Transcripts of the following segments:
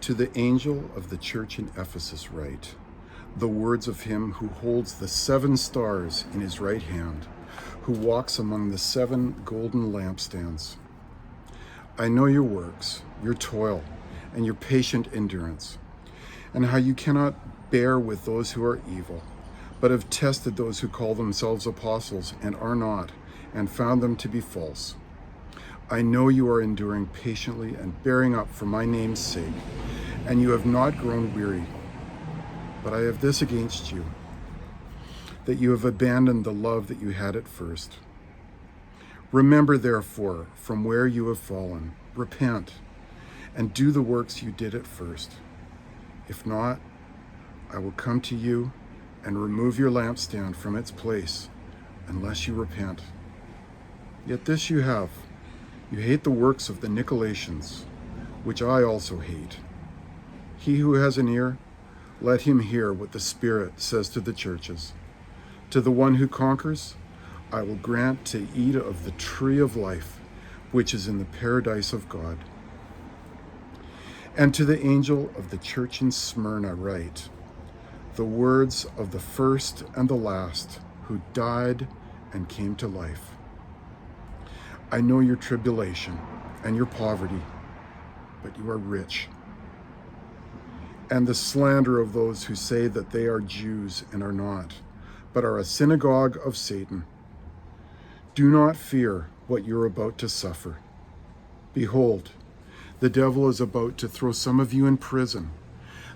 To the angel of the church in Ephesus write, the words of him who holds the 7 stars in his right hand, who walks among the 7 golden lampstands. I know your works, your toil, and your patient endurance, and how you cannot bear with those who are evil, but have tested those who call themselves apostles and are not, and found them to be false. I know you are enduring patiently and bearing up for my name's sake, and you have not grown weary. But I have this against you, that you have abandoned the love that you had at first. Remember, therefore, from where you have fallen, repent, and do the works you did at first. If not, I will come to you and remove your lampstand from its place, unless you repent. Yet this you have. You hate the works of the Nicolaitans, which I also hate. He who has an ear, let him hear what the Spirit says to the churches. To the one who conquers, I will grant to eat of the tree of life, which is in the paradise of God. And to the angel of the church in Smyrna write, the words of the first and the last, who died and came to life. I know your tribulation and your poverty, but you are rich. And the slander of those who say that they are Jews and are not, but are a synagogue of Satan. Do not fear what you're about to suffer. Behold, the devil is about to throw some of you in prison,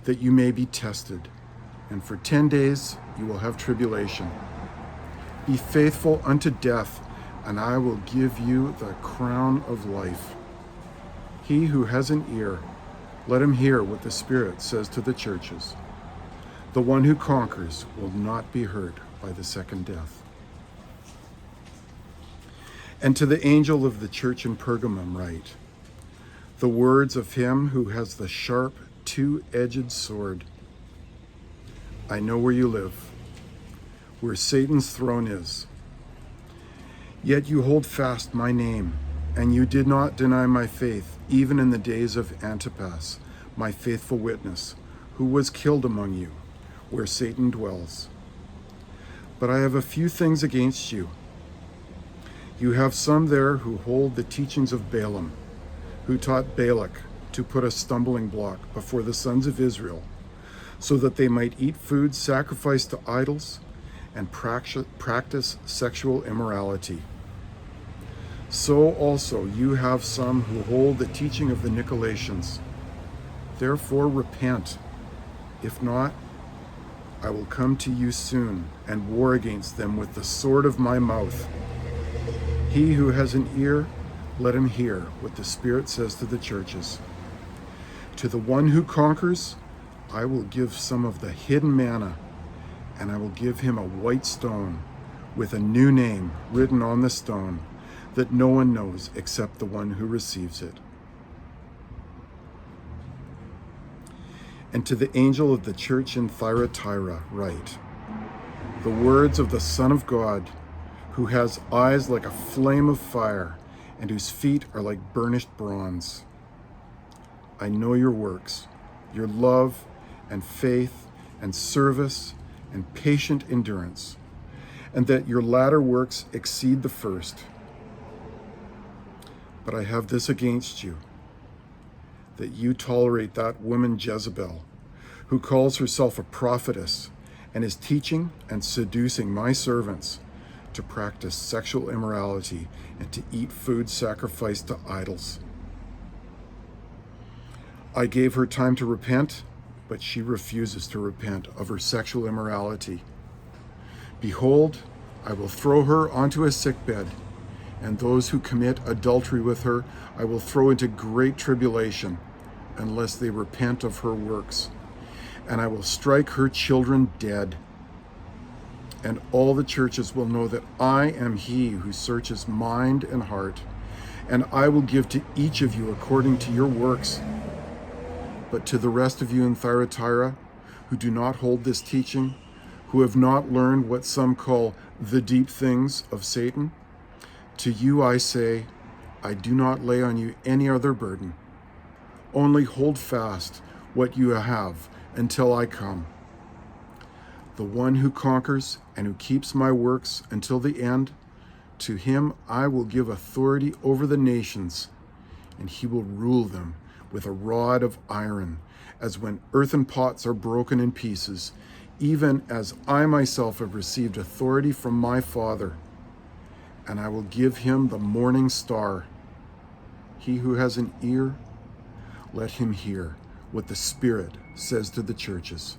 that you may be tested, and for 10 days you will have tribulation. Be faithful unto death, and I will give you the crown of life. He who has an ear, let him hear what the Spirit says to the churches. The one who conquers will not be hurt by the second death. And to the angel of the church in Pergamum write, the words of him who has the sharp, 2-edged sword. I know where you live, where Satan's throne is. Yet you hold fast my name, and you did not deny my faith, even in the days of Antipas, my faithful witness, who was killed among you, where Satan dwells. But I have a few things against you. You have some there who hold the teachings of Balaam, who taught Balak to put a stumbling block before the sons of Israel, so that they might eat food sacrificed to idols and practice sexual immorality. So also you have some who hold the teaching of the Nicolaitans. Therefore repent. If not, I will come to you soon and war against them with the sword of my mouth. He who has an ear, let him hear what the Spirit says to the churches. To the one who conquers, I will give some of the hidden manna, and I will give him a white stone with a new name written on the stone that no one knows except the one who receives it. And to the angel of the church in Thyatira write, the words of the Son of God, who has eyes like a flame of fire and whose feet are like burnished bronze. I know your works, your love and faith and service and patient endurance, and that your latter works exceed the first. But I have this against you, that you tolerate that woman Jezebel, who calls herself a prophetess and is teaching and seducing my servants to practice sexual immorality and to eat food sacrificed to idols. I gave her time to repent, but she refuses to repent of her sexual immorality. Behold, I will throw her onto a sickbed, and those who commit adultery with her I will throw into great tribulation, unless they repent of her works. And I will strike her children dead. And all the churches will know that I am he who searches mind and heart, and I will give to each of you according to your works. But to the rest of you in Thyatira, who do not hold this teaching, who have not learned what some call the deep things of Satan, to you I say, I do not lay on you any other burden. Only hold fast what you have until I come. The one who conquers and who keeps my works until the end, to him I will give authority over the nations, and he will rule them with a rod of iron, as when earthen pots are broken in pieces, even as I myself have received authority from my Father. And I will give him the morning star. He who has an ear, let him hear what the Spirit says to the churches.